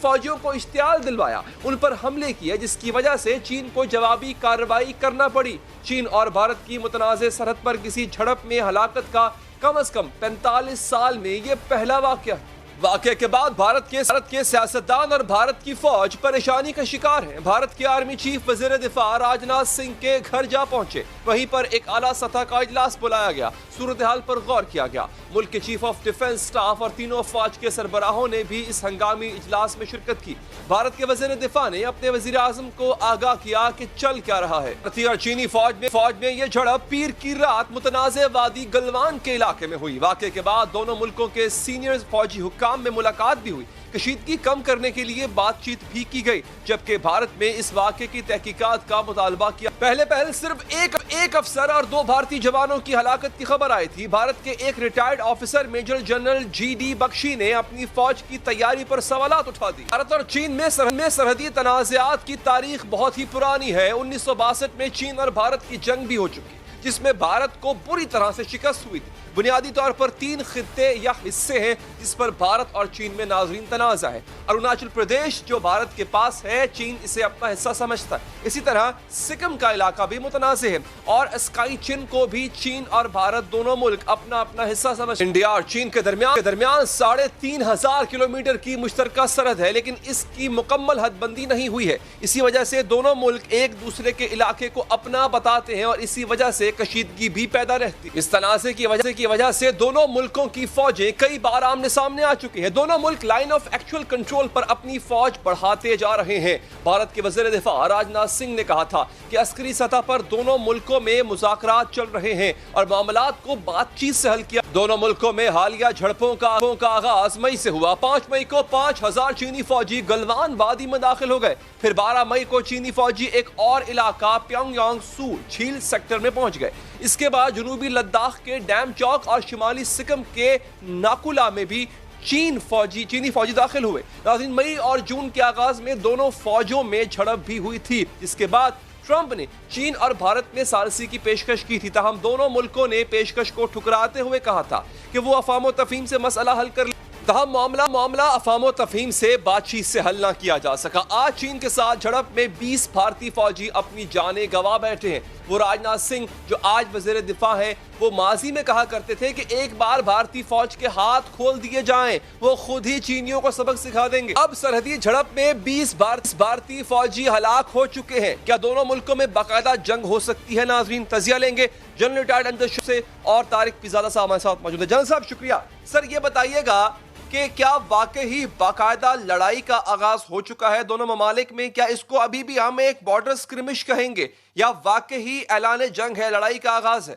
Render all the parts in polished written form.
فوجیوں کو اشتعال دلوایا، ان پر حملے کیے، جس کی وجہ سے چین کو جوابی کارروائی کرنا پڑی۔ چین اور بھارت کی متنازع سرحد پر کسی جھڑپ میں ہلاکت کا کم از کم 45 سال میں یہ پہلا واقعہ ہے۔ واقعے کے بعد بھارت کے سیاستدان اور بھارت کی فوج پریشانی کا شکار ہیں۔ بھارت کے آرمی چیف وزیر دفاع راجناتھ سنگھ کے گھر جا پہنچے، وہیں پر ایک اعلیٰ سطح کا اجلاس بلایا گیا، صورتحال پر غور کیا گیا۔ ملک کے چیف آف ڈیفنس سٹاف اور تینوں افواج کے سربراہوں نے بھی اس ہنگامی اجلاس میں شرکت کی۔ بھارت کے وزیر دفاع نے اپنے وزیر اعظم کو آگاہ کیا کہ چل کیا رہا ہے۔ بھارتی اور چینی فوج میں یہ جھڑپ پیر کی رات متنازع وادی گلوان کے علاقے میں ہوئی۔ واقعے کے بعد دونوں ملکوں کے سینئر فوجی حکام میں ملاقات بھی ہوئی، کشیدگی کم کرنے کے لیے بات چیت بھی کی گئی، جبکہ بھارت میں اس واقعے کی تحقیقات کا مطالبہ کیا۔ پہلے صرف ایک افسر اور 2 بھارتی جوانوں کی ہلاکت کی خبر آئی تھی۔ بھارت کے ایک retired officer major general G D Bakshi نے اپنی فوج کی تیاری پر سوالات اٹھا دی۔ بھارت اور چین میں سرحدی تنازعات کی تاریخ بہت ہی پرانی ہے۔ 1962 میں چین اور بھارت کی جنگ بھی ہو چکی، جس میں بھارت کو بری طرح سے شکست ہوئی تھی۔ بنیادی طور پر 3 خطے یا حصے ہیں جس پر بھارت اور چین میں ناظرین تنازع ہے۔ اروناچل پردیش جو بھارت کے پاس ہے، چین اسے اپنا حصہ سمجھتا ہے۔ اسی طرح سکم کا علاقہ بھی متنازع ہے، اور اسکائی چین کو بھی چین اور بھارت دونوں ملک اپنا اپنا حصہ سمجھتے ہیں۔ انڈیا اور چین کے درمیان 3500 کلومیٹر کی مشترکہ سرحد ہے، لیکن اس کی مکمل حد بندی نہیں ہوئی ہے۔ اسی وجہ سے دونوں ملک ایک دوسرے کے علاقے کو اپنا بتاتے ہیں، اور اسی وجہ سے کشیدگی بھی پیدا رہتی ہے۔ اس تنازع کی وجہ سے دونوں ملکوں کی فوجیں کئی بار آمنے سامنے آ چکی ہیں۔ دونوں ملک لائن آف ایکچوئل کنٹرول پر اپنی فوج بڑھاتے جا رہے ہیں۔ بھارت کے وزیر دفاع راجناتھ سنگھ نے کہا تھا کہ عسکری سطح پر دونوں ملکوں میں مذاکرات چل رہے ہیں اور معاملات کو بات چیت سے حل کیا۔ دونوں ملکوں میں حالیہ جھڑپوں کا آغاز مئی سے ہوا۔ 5 مئی کو 5000 چینی فوجی گلوان وادی میں داخل ہو گئے۔ پھر 12 مئی کو چینی فوجی ایک اور علاقہ پیونگ یانگ سو جھیل سیکٹر میں پہنچ گئے۔ اس کے بعد جنوبی لداخ کے ڈیم چوک اور شمالی سکم کے ناکولا میں بھی چینی فوجی داخل ہوئے۔ ناظرین، مئی اور جون کے آغاز میں دونوں فوجوں میں جھڑپ بھی ہوئی تھی، جس کے بعد ٹرمپ نے چین اور بھارت میں ثالثی کی پیشکش کی تھی، تاہم دونوں ملکوں نے پیشکش کو ٹھکراتے ہوئے کہا تھا کہ وہ افہام و تفہیم سے مسئلہ حل کر لیں۔ تاہم معاملہ افہام و تفہیم سے بات چیت سے حل نہ کیا جا سکا۔ آج چین کے ساتھ جھڑپ میں 20 بھارتی فوجی اپنی جانیں گنوا بیٹھے ہیں۔ وہ راجناتھ سنگھ جو آج وزیر دفاع ہیں، وہ ماضی میں کہا کرتے تھے کہ ایک بار بھارتی فوج کے ہاتھ کھول دیے جائیں، وہ خود ہی چینیوں کو سبق سکھا دیں گے۔ اب سرحدی جھڑپ میں 20 بھارتی فوجی ہلاک ہو چکے ہیں۔ کیا دونوں ملکوں میں باقاعدہ جنگ ہو سکتی ہے؟ ناظرین، تجزیہ لیں گے جنرل ریٹائرڈ امجد سے، اور طارق پیزادہ صاحب ہمارے ساتھ موجود ہیں۔ جنرل صاحب شکریہ۔ سر، یہ بتائیے گا کہ کیا واقعی باقاعدہ لڑائی کا آغاز ہو چکا ہے دونوں ممالک میں؟ کیا اس کو ابھی بھی ہم ایک بارڈر سکرمش کہیں گے، یا واقعی اعلان جنگ ہے، لڑائی کا آغاز ہے؟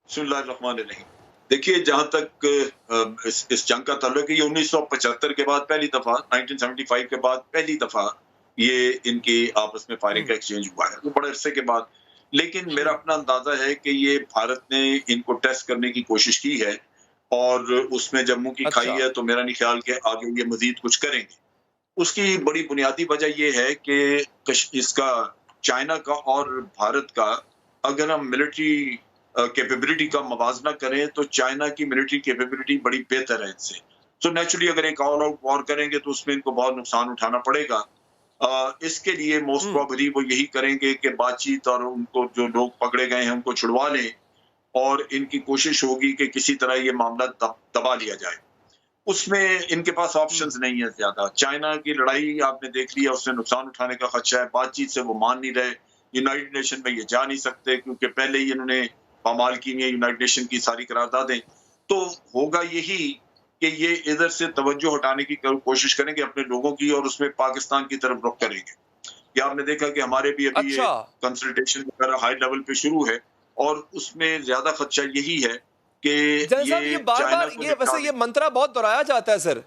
بسم اللہ الرحمن الرحیم۔ دیکھیے، جہاں تک اس جنگ کا تعلق ہے، یہ 1975 کے بعد پہلی دفعہ، 1975 کے بعد پہلی دفعہ یہ ان کی آپس میں فائرنگ کا ایکسچینج ہوا ہے، وہ بڑے عرصے کے بعد۔ لیکن میرا اپنا اندازہ ہے کہ یہ بھارت نے ان کو ٹیسٹ کرنے کی کوشش کی ہے، اور اس میں جموں کی کھائی ہے، تو میرا نہیں خیال کہ آگے یہ مزید کچھ کریں گے۔ اس کی بڑی بنیادی وجہ یہ ہے کہ اس کا چائنا کا اور بھارت کا، اگر ہم ملٹری کیپیبلٹی کا موازنہ کریں تو چائنا کی ملٹری کیپیبلٹی بڑی بہتر ہے ان سے۔ تو نیچرلی اگر ایک آل آؤٹ وار کریں گے تو اس میں ان کو بہت نقصان اٹھانا پڑے گا۔ اس کے لیے موسٹ پروبیبلی وہ یہی کریں گے کہ بات چیت، اور ان کو جو لوگ پکڑے گئے ہیں ان کو چھڑوا لیں، اور ان کی کوشش ہوگی کہ کسی طرح یہ معاملہ دبا لیا جائے۔ اس میں ان کے پاس آپشنز نہیں ہے زیادہ۔ چائنا کی لڑائی آپ نے دیکھ لیا، اس سے نقصان اٹھانے کا خدشہ ہے، بات چیت سے وہ مان نہیں رہے، یونائٹڈ نیشن میں یہ جا نہیں سکتے کیونکہ پہلے ہی انہوں نے پامال کی ہیں یونائٹڈ نیشن کی ساری قراردادیں۔ تو ہوگا یہی کہ یہ ادھر سے توجہ ہٹانے کی کوشش کریں گے اپنے لوگوں کی، اور اس میں پاکستان کی طرف رخ کریں گے۔ یہ آپ نے دیکھا کہ ہمارے بھی ابھی یہ کنسلٹیشن وغیرہ ہائی لیول پہ شروع ہے، اور اس میں زیادہ خدشہ یہی ہے کہ یہ بار بار ویسے یہ منترا بہت دہرایا جاتا ہے سر،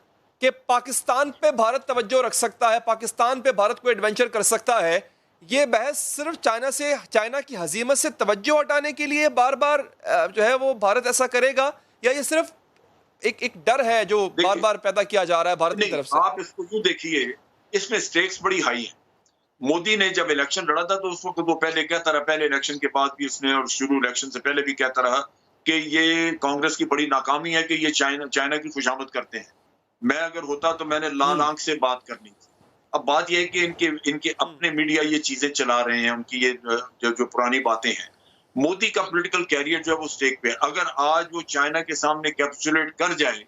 کہ پاکستان پہ بھارت توجہ رکھ سکتا ہے، پاکستان پہ بھارت کو ایڈونچر کر سکتا ہے۔ یہ بحث صرف چائنا کی ہزیمت سے توجہ ہٹانے کے لیے بار بار جو ہے وہ بھارت ایسا کرے گا، یا یہ صرف ایک ڈر ہے جو بار بار پیدا کیا جا رہا ہے بھارت کی طرف سے؟ آپ اس کو یوں دیکھیے، اس میں سٹیکس بڑی ہائی ہیں۔ مودی نے جب الیکشن لڑا تھا تو اس وقت وہ پہلے کہتا رہا، پہلے الیکشن کے بعد بھی اس نے، اور شروع الیکشن سے پہلے بھی کہتا رہا کہ یہ کانگریس کی بڑی ناکامی ہے کہ یہ چائنا کی خوشامد کرتے ہیں۔ میں اگر ہوتا تو میں نے لال آنکھ سے بات کرنی تھی. اب بات یہ ہے کہ ان کے اپنے میڈیا یہ چیزیں چلا رہے ہیں, ان کی یہ جو پرانی باتیں ہیں. مودی کا پولیٹیکل کیریئر جو ہے وہ سٹیک پہ ہے. اگر آج وہ چائنا کے سامنے کیپچولیٹ کر جائے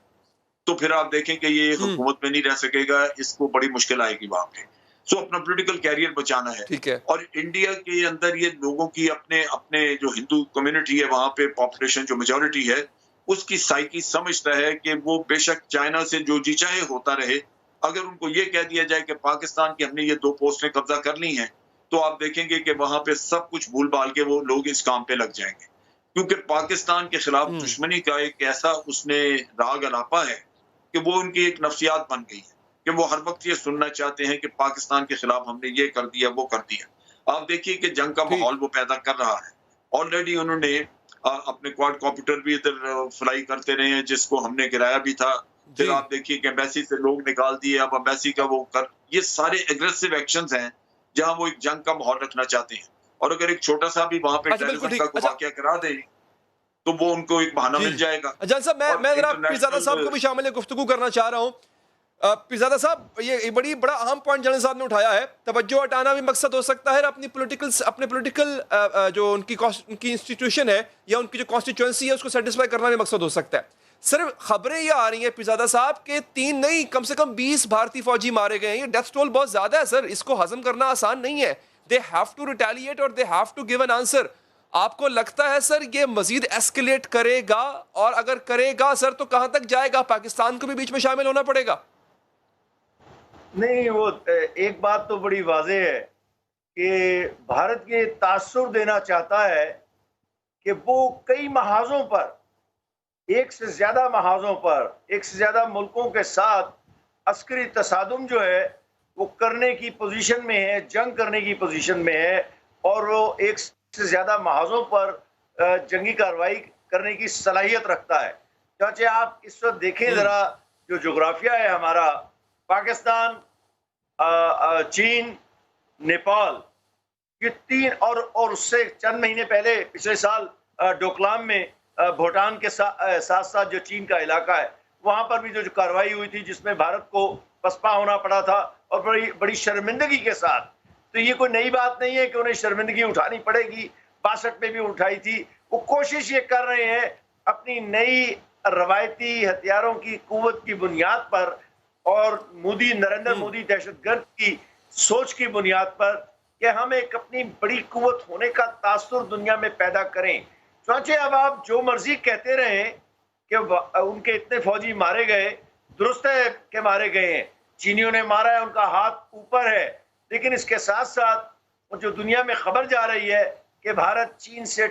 تو پھر آپ دیکھیں کہ یہ حکومت میں نہیں رہ سکے گا, اس کو بڑی مشکل آئے گی وہاں پہ. سو اپنا پولیٹیکل کیریئر بچانا ہے. ٹھیک ہے. اور انڈیا کے اندر یہ لوگوں کی اپنے جو ہندو کمیونٹی ہے وہاں پہ پاپولیشن جو میجورٹی ہے اس کی سائیکی سمجھتا ہے کہ وہ بے شک چائنا سے جو جی چاہے ہوتا رہے. اگر ان کو یہ کہہ دیا جائے کہ پاکستان کی ہم نے یہ 2 پوسٹیں قبضہ کر لی ہیں تو آپ دیکھیں گے کہ وہاں پہ سب کچھ بھول بھال کے وہ لوگ اس کام پہ لگ جائیں گے, کیونکہ پاکستان کے خلاف دشمنی کا ایک ایسا اس نے راگ الاپا ہے کہ وہ ان کی ایک نفسیات بن گئی ہے کہ وہ ہر وقت یہ سننا چاہتے ہیں کہ پاکستان کے خلاف ہم نے یہ کر دیا وہ کر دیا. آپ دیکھیے کہ جنگ کا ماحول وہ پیدا کر رہا ہے. آلریڈی انہوں نے اپنے کواد کاپٹر بھی ادھر فلائی کرتے رہے ہیں جس کو ہم نے گرایا بھی تھا. پھر آپ دیکھیے کہ ایمبیسی سے لوگ نکال دیے, اب ایمبیسی کا وہ یہ سارے ایگریسو ایکشنز ہیں جہاں وہ ایک جنگ کا ماحول رکھنا چاہتے ہیں. اور اگر ایک چھوٹا سا بھی وہاں پہ ٹیررزم کا کوئی واقعہ کرا دیں تو وہ ان کو ایک بہانہ مل جائے گا. جان صاحب میں ذرا پیرزادہ صاحب کو بھی شامل گفتگو کرنا چاہ رہا ہوں. پیرزادہ صاحب یہ بڑا اہم پوائنٹ جنرل صاحب نے اٹھایا ہے. توجہ ہٹانا بھی مقصد ہو سکتا ہے, اپنے پولیٹیکل جو ان کی انسٹیٹیوشن ہے یا ان کی جو کانسٹیچوئنسی ہے اس کو سیٹسفائی کرنا بھی مقصد ہو سکتا ہے. صرف خبریں یہ آ رہی ہیں پیرزادہ صاحب کہ 3 نہیں کم سے کم 20 بھارتی فوجی مارے گئے ہیں. یہ ڈیتھ ٹول بہت زیادہ ہے سر, اس کو ہضم کرنا آسان نہیں ہے. دے ہیو ٹو ریٹیلیٹ اور they have to give an answer. آپ کو لگتا ہے سر یہ مزید ایسکیلیٹ کرے گا, اور اگر کرے گا سر تو کہاں تک جائے گا؟ پاکستان کو بھی بیچ میں شامل ہونا پڑے گا. نہیں, وہ ایک بات تو بڑی واضح ہے کہ بھارت یہ تاثر دینا چاہتا ہے کہ وہ کئی محاذوں پر, ایک سے زیادہ محاذوں پر, ایک سے زیادہ ملکوں کے ساتھ عسکری تصادم جو ہے وہ کرنے کی پوزیشن میں ہے, جنگ کرنے کی پوزیشن میں ہے, اور وہ ایک سے زیادہ محاذوں پر جنگی کارروائی کرنے کی صلاحیت رکھتا ہے. چاچے آپ اس وقت دیکھیں ذرا جو جغرافیہ ہے ہمارا, پاکستان, چین, نیپال, یہ 3 اور اس سے چند مہینے پہلے پچھلے سال ڈوکلام میں بھوٹان کے ساتھ ساتھ جو چین کا علاقہ ہے وہاں پر بھی جو کارروائی ہوئی تھی جس میں بھارت کو پسپا ہونا پڑا تھا اور بڑی شرمندگی کے ساتھ. تو یہ کوئی نئی بات نہیں ہے کہ انہیں شرمندگی اٹھانی پڑے گی, 62 میں بھی اٹھائی تھی. وہ کوشش یہ کر رہے ہیں اپنی نئی روایتی ہتھیاروں کی قوت کی بنیاد پر اور نریندر مودی دہشت گرد کی سوچ کی بنیاد پر کہ ہم ایک اپنی بڑی قوت ہونے کا تاثر دنیا میں پیدا کریں. چنانچہ اب آپ جو مرضی کہتے رہیں کہ ان کے اتنے فوجی مارے گئے, درست ہے کہ مارے گئے ہیں, چینیوں نے مارا ہے, ان کا ہاتھ اوپر ہے, لیکن اس کے ساتھ ساتھ جو دنیا میں خبر جا رہی ہے کہ بھارت چین سے